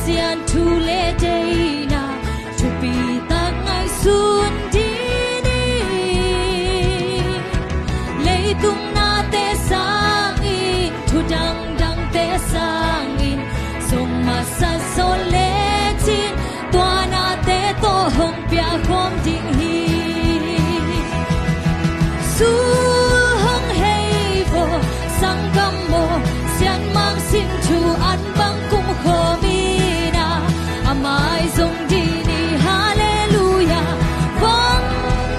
sian thu le day na thu pi ta ngai sun di ni le tung na te sang in thu dang dang te sang in song ma sa so le chin tua na te to hong pia khom ding hi su hong hei vo sang gam mo sian mang sin thu an bang kum kho mi na amai zong di ni hallelujah vang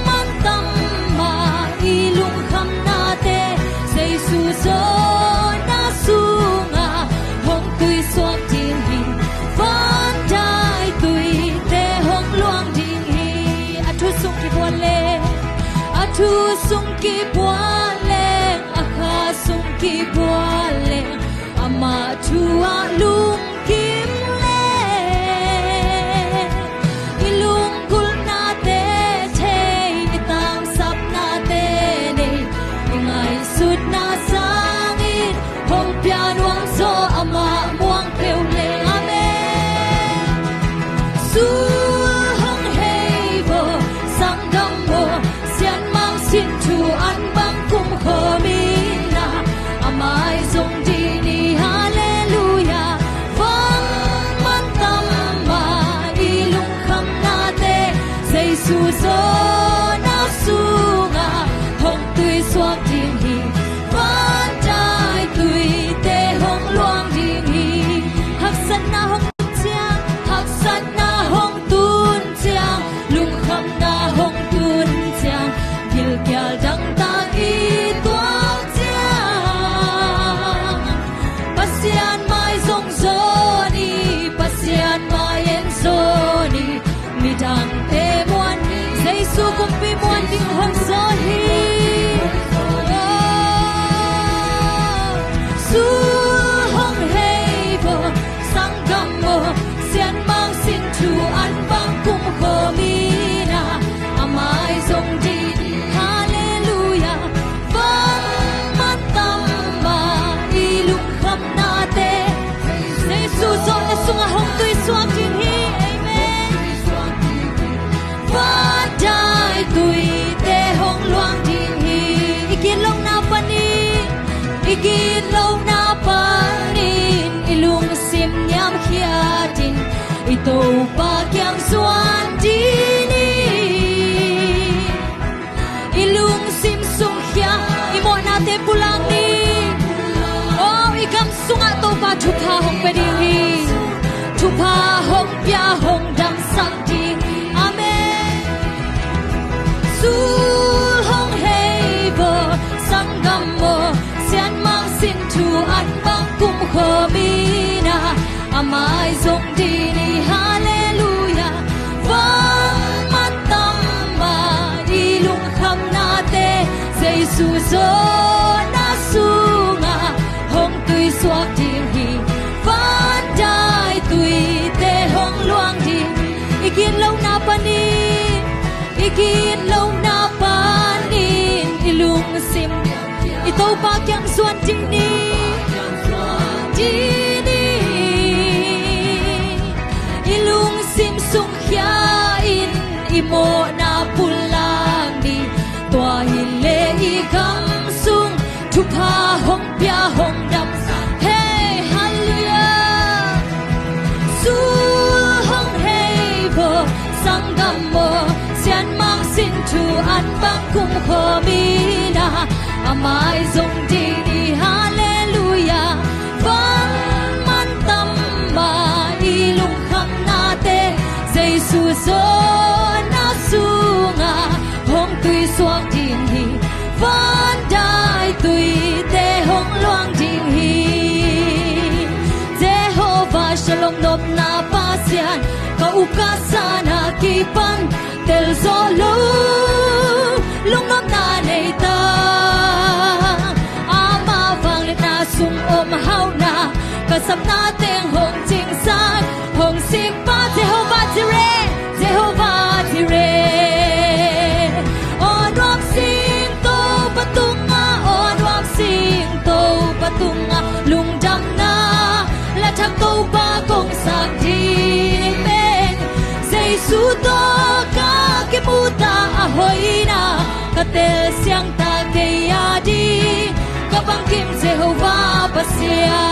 man tam ma ilung kham na te sei su zo na su nga hong tui suak ding hi van dai tui te hong luang ding hi athu sung ki bwan le athu sung ki bwan le akha sung ki bwan le ama thu a lung kim le ilung kul na te thei itang sap na te ne ingai sut na sang in hong pia nuang zo ama muang peu le amen su hong hei vo sang gam mo sian mang sin thu an bang kum kho mi na amai zong di ni hallelujah vang man tam ma ilung kham na te sei su zo na su nga hong tui suak ding hi van dai tui te hong luang ding hi hak san na hong chiang hak san na hong tun chiang lung kham na hong tun chiang gil gyal dang ta i tuang chiang pasian mai zong zo ni pasian mai en zo ni mi dang te muan sei su kum pi muan ding hong zo hi su hong hei vo sang gam mo sian mang sin thu an bang kum kho mi na amai zong di hallelujah vang man tam ma ilung kham na te sei su zo na sunga hong tui suak ding hi amen va dai tui te hong luang ding hi ikin long na panin ilung sim nyam khiatin ito pa kyang suan di ni ilung sim sung khia imo na te pulang ni oh ikam sunga to pa thupa hong pe ding hi thupa hong pya hong dam sang ding amen su hong hei bo sang gam mo sian mang sin thu an bang kum kho mi na amai zong di ni hallelujah vang man tam ma ilung kham na te sei su zo na su nga hong tui suak ding hi van dai tui te hong luang ding ikin lo na panin ilung sim ito pa kyang suan ding ni ilung sim sung khia in imo na pulang ni tua hile i kam sung thupa hong pia hong dam hey hallelujah su hong hey bo sang gam mo sian mang sin thu an bang kum kho mi na amai zong di ni hallelujah vang man tam ma ilung kham na te sei su zo na su nga hong tui suak ding hi van dai tui te hong luang ding hi Jehovah shalom nop na pasian ka ukasana kipan tel zolo lung nop na nei ta ama vang le na sung om hau na ka sap na teng hong ching san hong sim pa Jehovah Jireh on wam sing to patunga on wam sing to patunga lung dam na la thak to pa kong sak di Giêsu to ka ke muta ahoina ka tel siang ta ke yadi ka bangkim Jehovah pasia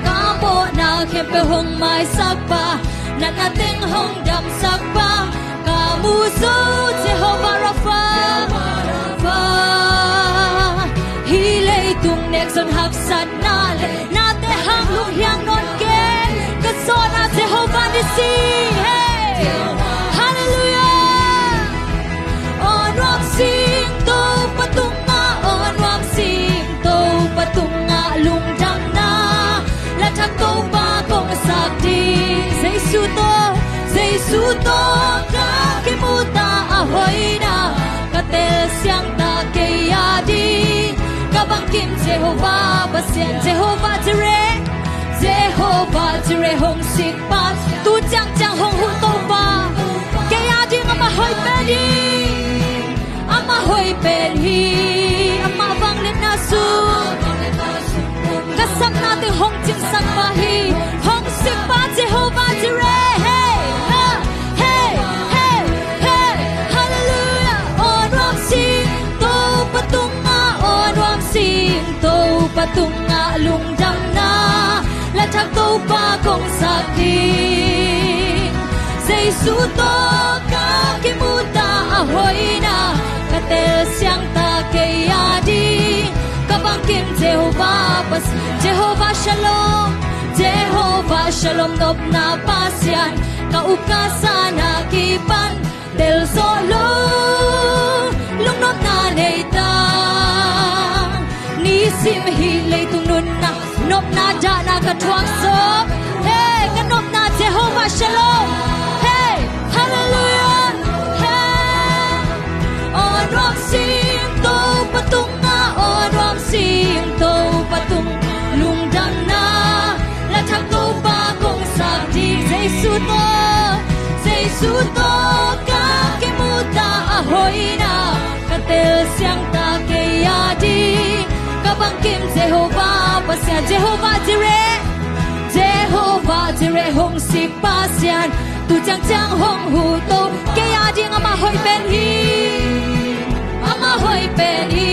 ka bo na ke pe hong mai sakpa na nating hong dam sakpa ka muso Jehovah Rapha Hilay tung nek son hak sat na le na te hang lung hiang non ke ka so na Jehovah Nisi hey hallelujah on wam sing to patunga on wam sing to patunga lung dang na la thak to ba kong sak di Giêsu to ka ke muta ahoy na ka tel siang ta ke ya di ka bangkim Jehovah basian Jehovah Jireh hong sik pa tu chang hong hu to ba ke ya di ama hoy pe di ama hoy pe hi ama bang le na su ka sam na te hong ching san ba hi hong sik pa Jehovah Jireh hey hallelujah on wam sing to patunga on wam sing to patunga lung dang na la thak to pa kong sak di Giêsu to ka ke muta ahoy na ka tel siang ta ke ya di ka bangkim Jehovah Shalom nop na pasian ka ukasana kipan del solo lung nop na nei ta ni sim hi lei tung nun na nop na da na ka thuang so hey ka nop na Jehovah Shalom hey hallelujah hey on wam sing to patunga on wam sing to patung lung dang na la thak to ba kong sak di Giêsu to ka ke muta ahoy na ka tel siang ta ke ya di ka bangkim Jehovah pasian Jehovah Jireh hong sik pasian tu chang hong hu to ke ya di ama hoy pen hi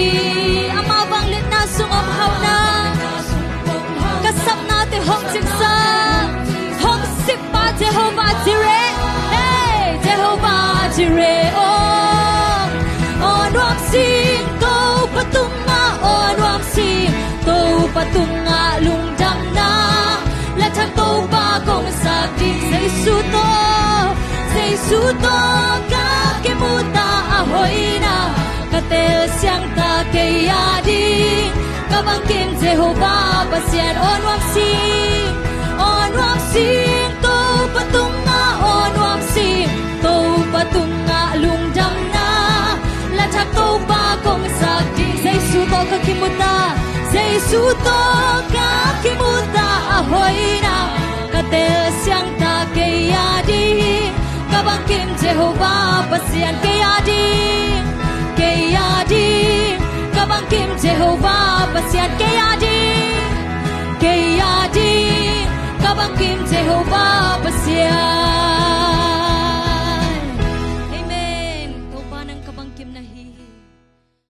ama bang lit na sung om hau na ka sap na te hong ching sa hong sik pa Jehovah Jireh hey Jehovah Jireh on wam sing to patunga on wam sing to patunga lung dang na la thak to ba kong sak di Giêsu to ka ke muta ahoy na ka tel siang ta ke ya di ka bangkim Jehovah pasian on wam sing to patunga on wam sing to patunga lung dang na la thak to ba kong sak di Giêsu to ka ke muta ahoy na ka tel siang ta ke ya di ka bangkim Jehovah pasian ke ya di ka bangkim Jehovah pasian ke ya di